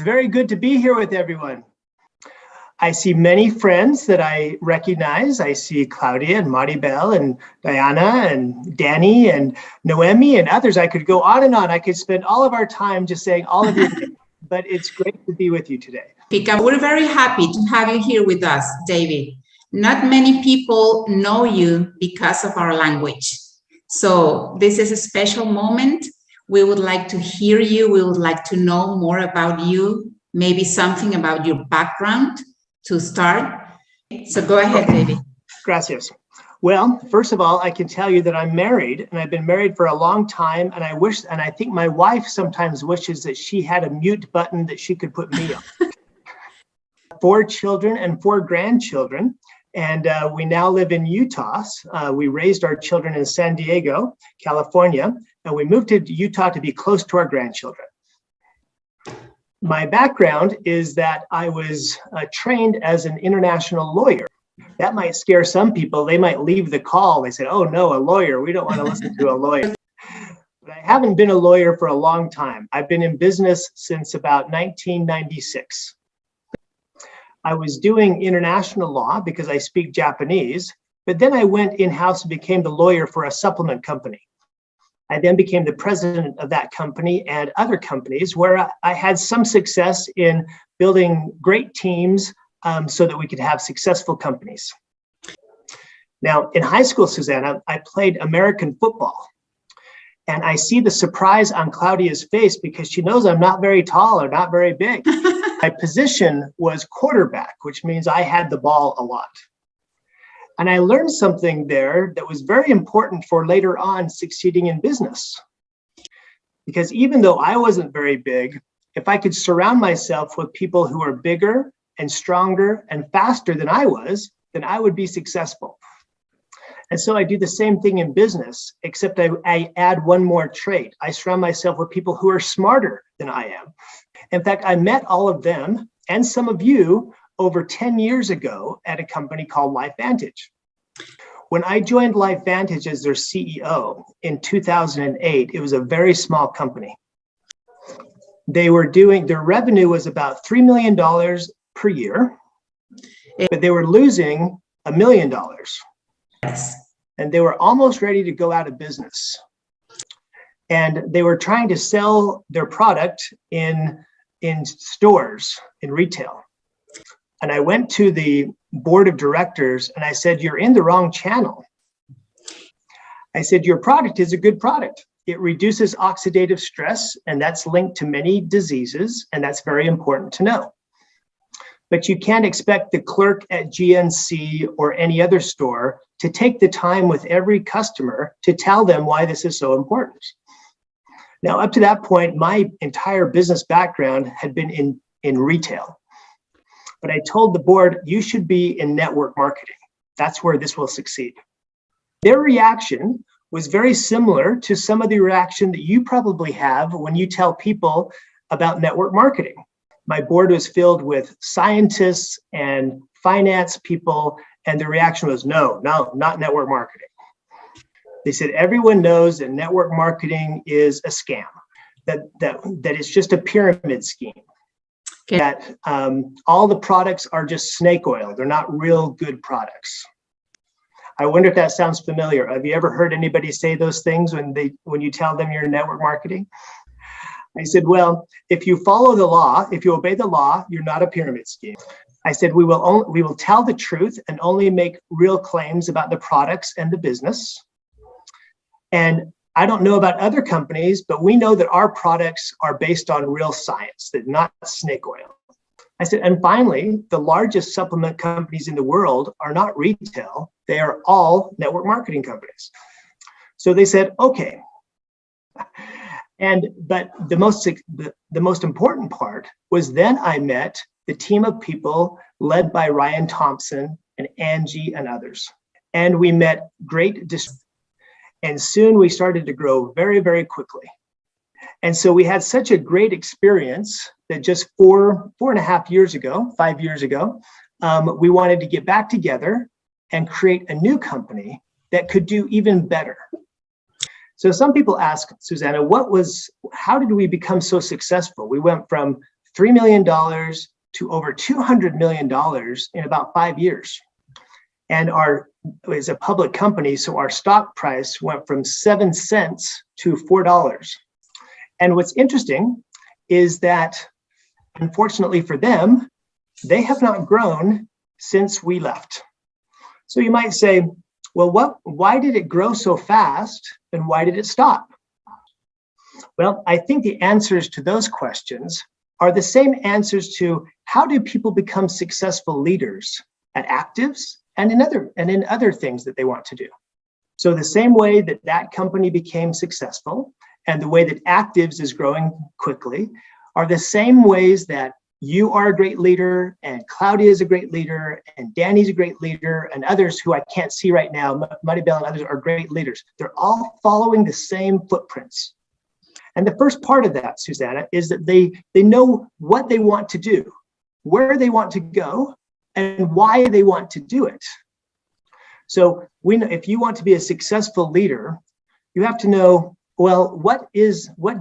Very good to be here with everyone. I see many friends that I recognize. I see Claudia and Maribel and Diana and Danny and Noemi and others. I could go on and on. I could spend all of our time just saying all of your names, but it's great to be with you today. We're very happy to have you here with us, David. Not many people know you because of our language. So this is a special moment. We would like to hear you. We would like to know more about you, maybe something about your background to start. So go ahead, David. Gracias. Well, first of all, I can tell you that I'm married, and I've been married for a long time, and I think my wife sometimes wishes that she had a mute button that she could put me on. 4 children and 4 grandchildren, and we now live in Utah. We raised our children in San Diego, California, and we moved to Utah to be close to our grandchildren. My background is that I was trained as an international lawyer. That might scare some people. They might leave the call. They said, oh no, a lawyer. We don't want to listen to a lawyer. But I haven't been a lawyer for a long time. I've been in business since about 1996. I was doing international law because I speak Japanese, but then I went in-house and became the lawyer for a supplement company. I then became the president of that company and other companies where I had some success in building great teams so that we could have successful companies. Now, in high school, Susanna, I played American football. And I see the surprise on Claudia's face because she knows I'm not very tall or not very big. My position was quarterback, which means I had the ball a lot. And I learned something there that was very important for later on succeeding in business. Because even though I wasn't very big, if I could surround myself with people who are bigger and stronger and faster than I was, then I would be successful. And so I do the same thing in business, except I add one more trait. I surround myself with people who are smarter than I am. In fact, I met all of them and some of you over 10 years ago at a company called LifeVantage. When I joined LifeVantage as their CEO in 2008, it was a very small company. Their revenue was about $3 million per year, but they were losing $1 million. Yes. And they were almost ready to go out of business. And they were trying to sell their product in stores, in retail. And I went to the board of directors and I said, you're in the wrong channel. I said, your product is a good product. It reduces oxidative stress, and that's linked to many diseases, and that's very important to know. But you can't expect the clerk at GNC or any other store to take the time with every customer to tell them why this is so important. Now, up to that point, my entire business background had been in retail. But I told the board, you should be in network marketing. That's where this will succeed. Their reaction was very similar to some of the reaction that you probably have when you tell people about network marketing. My board was filled with scientists and finance people, and the reaction was, no, not network marketing. They said, everyone knows that network marketing is a scam, that it's just a pyramid scheme. Okay. That all the products are just snake oil. They're not real good products. I wonder if that sounds familiar. Have you ever heard anybody say those things when you tell them you're in network marketing? I said, well, if you follow the law, if you obey the law, you're not a pyramid scheme. I said, we will tell the truth and only make real claims about the products and the business. And I don't know about other companies, but we know that our products are based on real science, that not snake oil. I said, and finally, the largest supplement companies in the world are not retail. They are all network marketing companies. So they said, okay. But the most important part was then I met the team of people led by Ryan Thompson and Angie and others. And we met and soon we started to grow very, very quickly. And so we had such a great experience that just 5 years ago, we wanted to get back together and create a new company that could do even better. So some people ask, Susanna, how did we become so successful? We went from $3 million to over $200 million in about 5 years. And is a public company, so our stock price went from 7 cents to $4. And what's interesting is that, unfortunately for them, they have not grown since we left. So you might say, well, why did it grow so fast and why did it stop? Well, I think the answers to those questions are the same answers to how do people become successful leaders at Activz and in other things that they want to do. So the same way that that company became successful and the way that Activz is growing quickly are the same ways that you are a great leader, and Claudia is a great leader, and Danny's a great leader, and others who I can't see right now, Maribel and others are great leaders. They're all following the same footprints. And the first part of that, Susanna, is that they know what they want to do, where they want to go, and why they want to do it. So if you want to be a successful leader, you have to know, well, what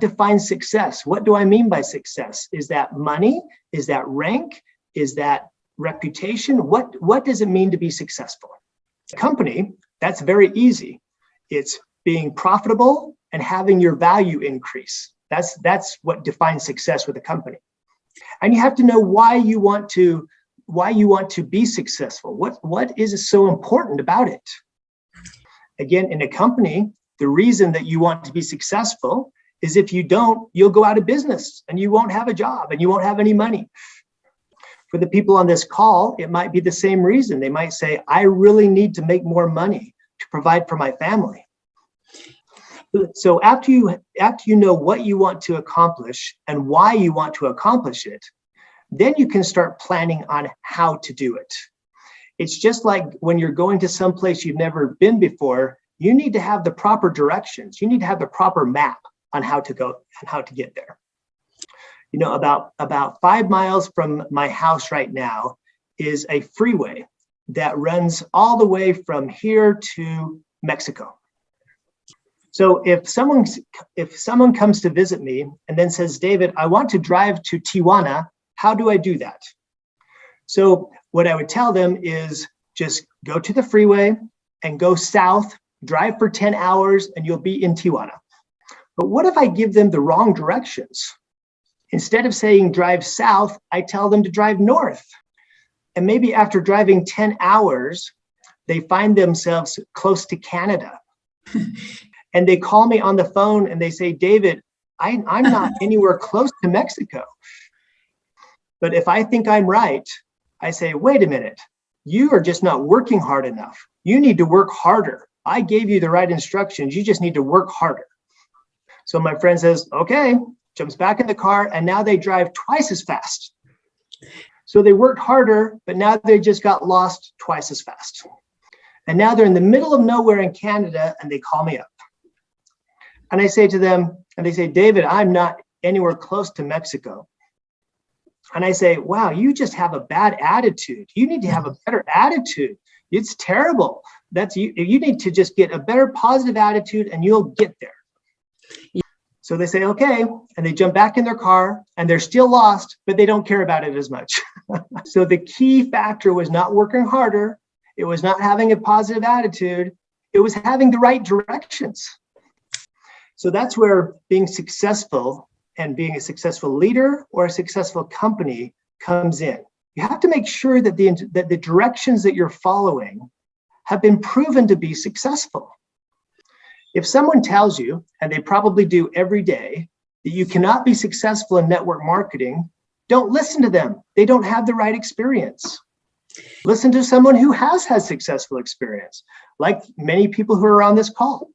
defines success? What do I mean by success? Is that money? Is that rank? Is that reputation? What does it mean to be successful? A company, that's very easy. It's being profitable and having your value increase. That's what defines success with a company. And you have to know why you want to be successful. What is so important about it? Again, in a company, the reason that you want to be successful is if you don't, you'll go out of business and you won't have a job and you won't have any money. For the people on this call, it might be the same reason. They might say, I really need to make more money to provide for my family. So after you know what you want to accomplish and why you want to accomplish it, then you can start planning on how to do it. It's just like when you're going to some place you've never been before, you need to have the proper directions. You need to have the proper map on how to go and how to get there. You know, about 5 miles from my house right now is a freeway that runs all the way from here to Mexico. So if someone comes to visit me and then says, David, I want to drive to Tijuana, how do I do that? So what I would tell them is just go to the freeway and go south, drive for 10 hours, and you'll be in Tijuana. But what if I give them the wrong directions? Instead of saying drive south, I tell them to drive north. And maybe after driving 10 hours, they find themselves close to Canada. And they call me on the phone and they say, David, I'm not anywhere close to Mexico. But if I think I'm right, I say, wait a minute, you are just not working hard enough. You need to work harder. I gave you the right instructions. You just need to work harder. So my friend says, okay, jumps back in the car, and now they drive twice as fast. So they worked harder, but now they just got lost twice as fast. And now they're in the middle of nowhere in Canada, and they call me up. And I say to them, and they say, David, I'm not anywhere close to Mexico. And I say, wow, you just have a bad attitude. You need to have a better attitude. It's terrible. You need to just get a better positive attitude and you'll get there. So they say, okay, and they jump back in their car and they're still lost, but they don't care about it as much. So the key factor was not working harder. It was not having a positive attitude. It was having the right directions. So that's where being successful and being a successful leader or a successful company comes in. You have to make sure that the directions that you're following have been proven to be successful. If someone tells you, and they probably do every day, that you cannot be successful in network marketing, don't listen to them. They don't have the right experience. Listen to someone who has had successful experience, like many people who are on this call.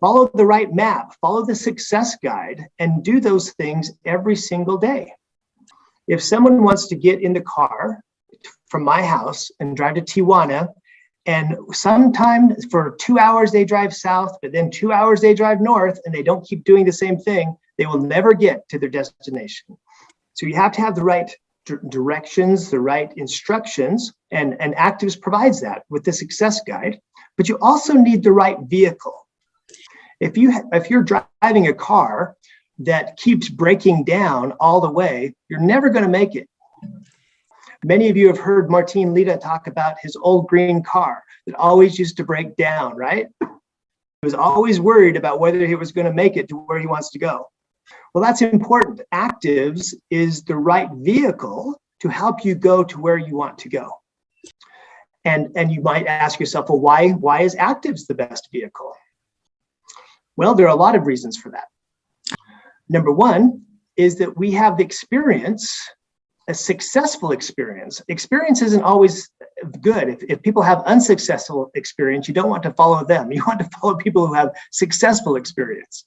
Follow the right map, follow the success guide, and do those things every single day. If someone wants to get in the car from my house and drive to Tijuana, and sometime for 2 hours they drive south, but then 2 hours they drive north, and they don't keep doing the same thing, they will never get to their destination. So you have to have the right directions, the right instructions, and Activz provides that with the success guide, but you also need the right vehicle. If you're driving a car, that keeps breaking down all the way, you're never going to make it. Many of you have heard Martin Lita talk about his old green car that always used to break down, right? He was always worried about whether he was going to make it to where he wants to go. Well, that's important. Activz is the right vehicle to help you go to where you want to go. And you might ask yourself, well, why is Activz the best vehicle? Well, there are a lot of reasons for that. Number one is that we have the experience, a successful experience. Experience isn't always good. If people have unsuccessful experience, you don't want to follow them. You want to follow people who have successful experience.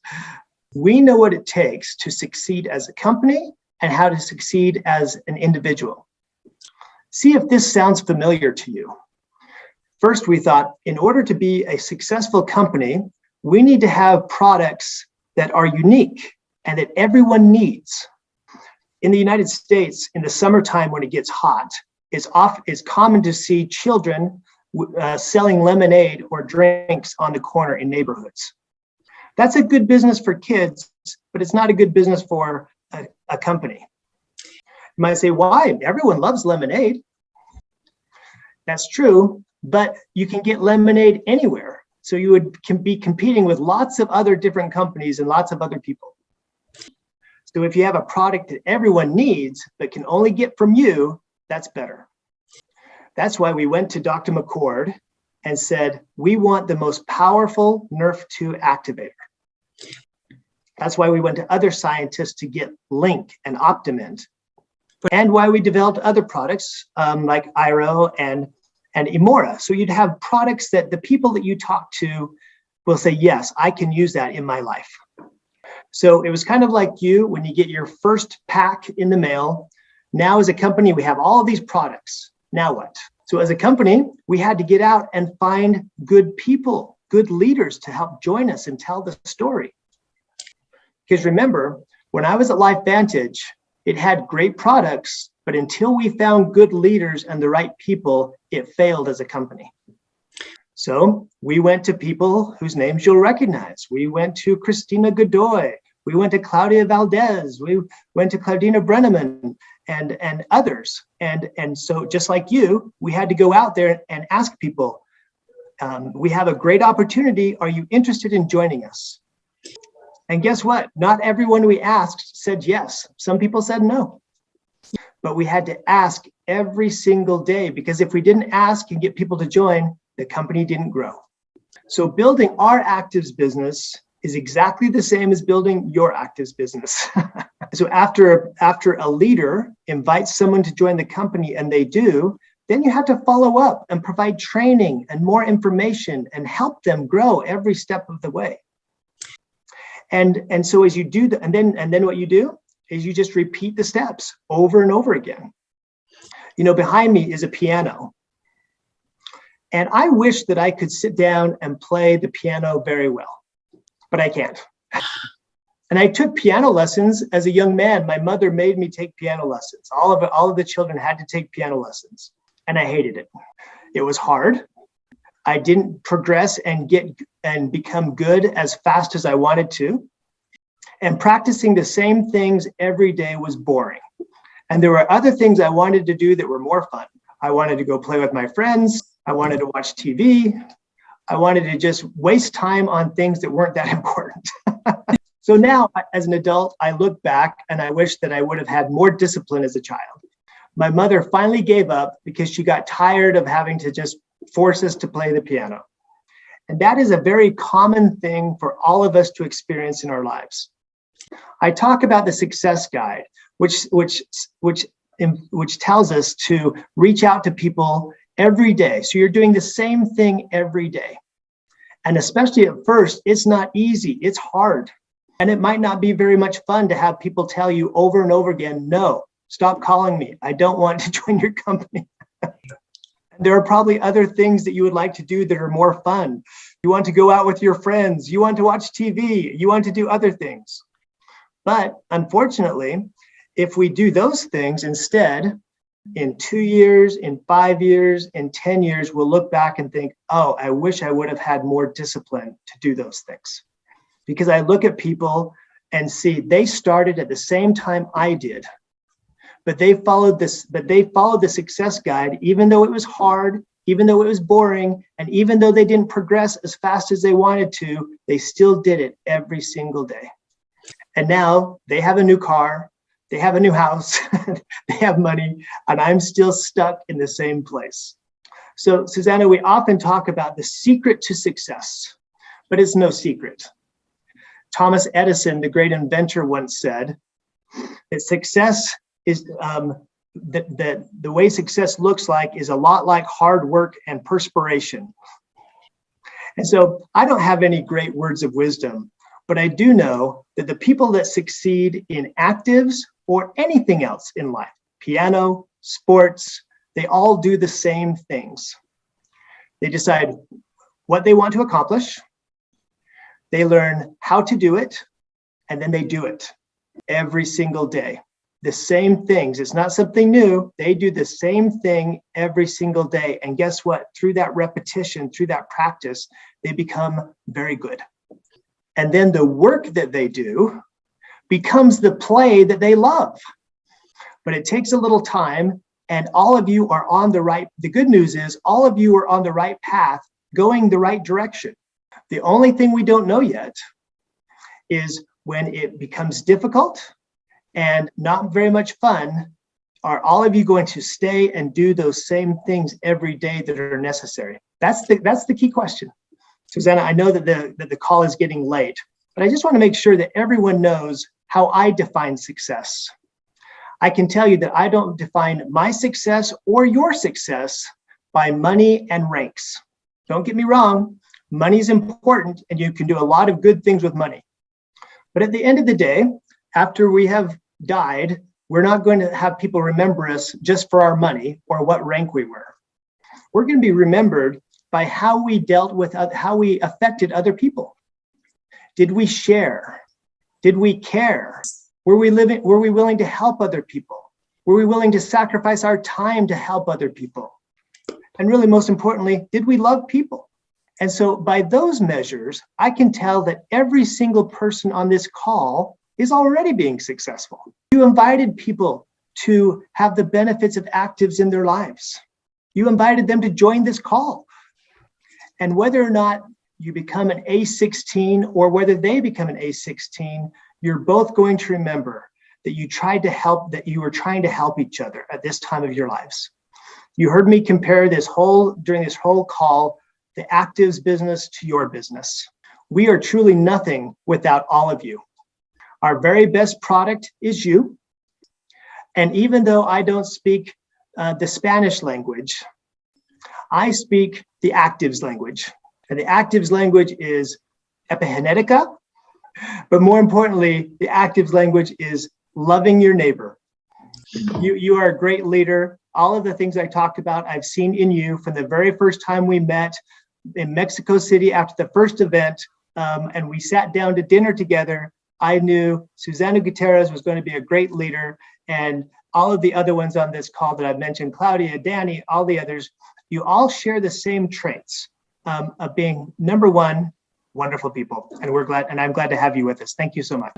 We know what it takes to succeed as a company and how to succeed as an individual. See if this sounds familiar to you. First, we thought in order to be a successful company, we need to have products that are unique and that everyone needs. In the United States, in the summertime when it gets hot, it's common to see children selling lemonade or drinks on the corner in neighborhoods. That's a good business for kids, but it's not a good business for a company. You might say, why? Everyone loves lemonade. That's true, but you can get lemonade anywhere. So you can be competing with lots of other different companies and lots of other people. So if you have a product that everyone needs, but can only get from you, that's better. That's why we went to Dr. McCord and said, we want the most powerful Nerf 2 activator. That's why we went to other scientists to get Link and Optimint, and why we developed other products like Iro and Emora. So you'd have products that the people that you talk to will say, yes, I can use that in my life. So it was kind of like you when you get your first pack in the mail. Now as a company, we have all of these products. Now what? So as a company, we had to get out and find good people, good leaders to help join us and tell the story. Because remember, when I was at LifeVantage, it had great products, but until we found good leaders and the right people, it failed as a company. So we went to people whose names you'll recognize. We went to Christina Godoy. We went to Claudia Valdez. We went to Claudina Brenneman and others. And so just like you, we had to go out there and ask people, we have a great opportunity. Are you interested in joining us? And guess what? Not everyone we asked said yes. Some people said no. But we had to ask every single day, because if we didn't ask and get people to join, the company didn't grow. So building our Activz business is exactly the same as building your Activz business. So after a leader invites someone to join the company and they do, then you have to follow up and provide training and more information and help them grow every step of the way. And so as you do that, and then what you do is you just repeat the steps over and over again. You know, behind me is a piano. And I wish that I could sit down and play the piano very well, but I can't. And I took piano lessons as a young man. My mother made me take piano lessons. All of the children had to take piano lessons, and I hated it. It was hard. I didn't progress and become good as fast as I wanted to. And practicing the same things every day was boring. And there were other things I wanted to do that were more fun. I wanted to go play with my friends. I wanted to watch TV. I wanted to just waste time on things that weren't that important. So now, as an adult, I look back and I wish that I would have had more discipline as a child. My mother finally gave up because she got tired of having to just force us to play the piano. And that is a very common thing for all of us to experience in our lives. I talk about the success guide, which tells us to reach out to people every day. So you're doing the same thing every day. And especially at first, it's not easy, it's hard. And it might not be very much fun to have people tell you over and over again, no, stop calling me. I don't want to join your company. There are probably other things that you would like to do that are more fun. You want to go out with your friends. You want to watch TV. You want to do other things. But unfortunately, if we do those things instead, in 2 years, in 5 years, in 10 years, we'll look back and think, oh, I wish I would have had more discipline to do those things. Because I look at people and see, they started at the same time I did, but they followed the success guide, even though it was hard, even though it was boring, and even though they didn't progress as fast as they wanted to, they still did it every single day. And now they have a new car, they have a new house, they have money, and I'm still stuck in the same place. So, Susanna, we often talk about the secret to success, but it's no secret. Thomas Edison, the great inventor, once said that success is the way success looks like is a lot like hard work and perspiration. And so I don't have any great words of wisdom, but I do know that the people that succeed in Activz or anything else in life, piano, sports, they all do the same things. They decide what they want to accomplish, they learn how to do it, and then they do it every single day. The same things. It's not something new. They do the same thing every single day. And guess what? Through that repetition, through that practice, they become very good. And then the work that they do becomes the play that they love. But it takes a little time, and all of you are on the good news is all of you are on the right path, going the right direction. The only thing we don't know yet is when it becomes difficult and not very much fun, are all of you going to stay and do those same things every day that are necessary? That's the key question. Susanna, I know that the call is getting late, but I just want to make sure that everyone knows how I define success. I can tell you that I don't define my success or your success by money and ranks. Don't get me wrong, money is important and you can do a lot of good things with money. But at the end of the day, after we have died, we're not going to have people remember us just for our money or what rank we were. We're going to be remembered by how we dealt with, how we affected other people. Did we share? Did we care? Were we willing to help other people? Were we willing to sacrifice our time to help other people? And really, most importantly, did we love people? And so by those measures, I can tell that every single person on this call is already being successful. You invited people to have the benefits of Activz in their lives. You invited them to join this call. And whether or not you become an A16 or whether they become an A16, you're both going to remember that you were trying to help each other at this time of your lives. You heard me compare during this whole call, the Activz business to your business. We are truly nothing without all of you. Our very best product is you. And even though I don't speak the Spanish language, I speak the Activz language. And the Activz language is epigenetica, but more importantly, the Activz language is loving your neighbor. You are a great leader. All of the things I talked about, I've seen in you from the very first time we met in Mexico City after the first event, and we sat down to dinner together. I knew Susanna Gutierrez was going to be a great leader, and all of the other ones on this call that I've mentioned, Claudia, Danny, all the others, you all share the same traits of being, number one, wonderful people. And I'm glad to have you with us. Thank you so much.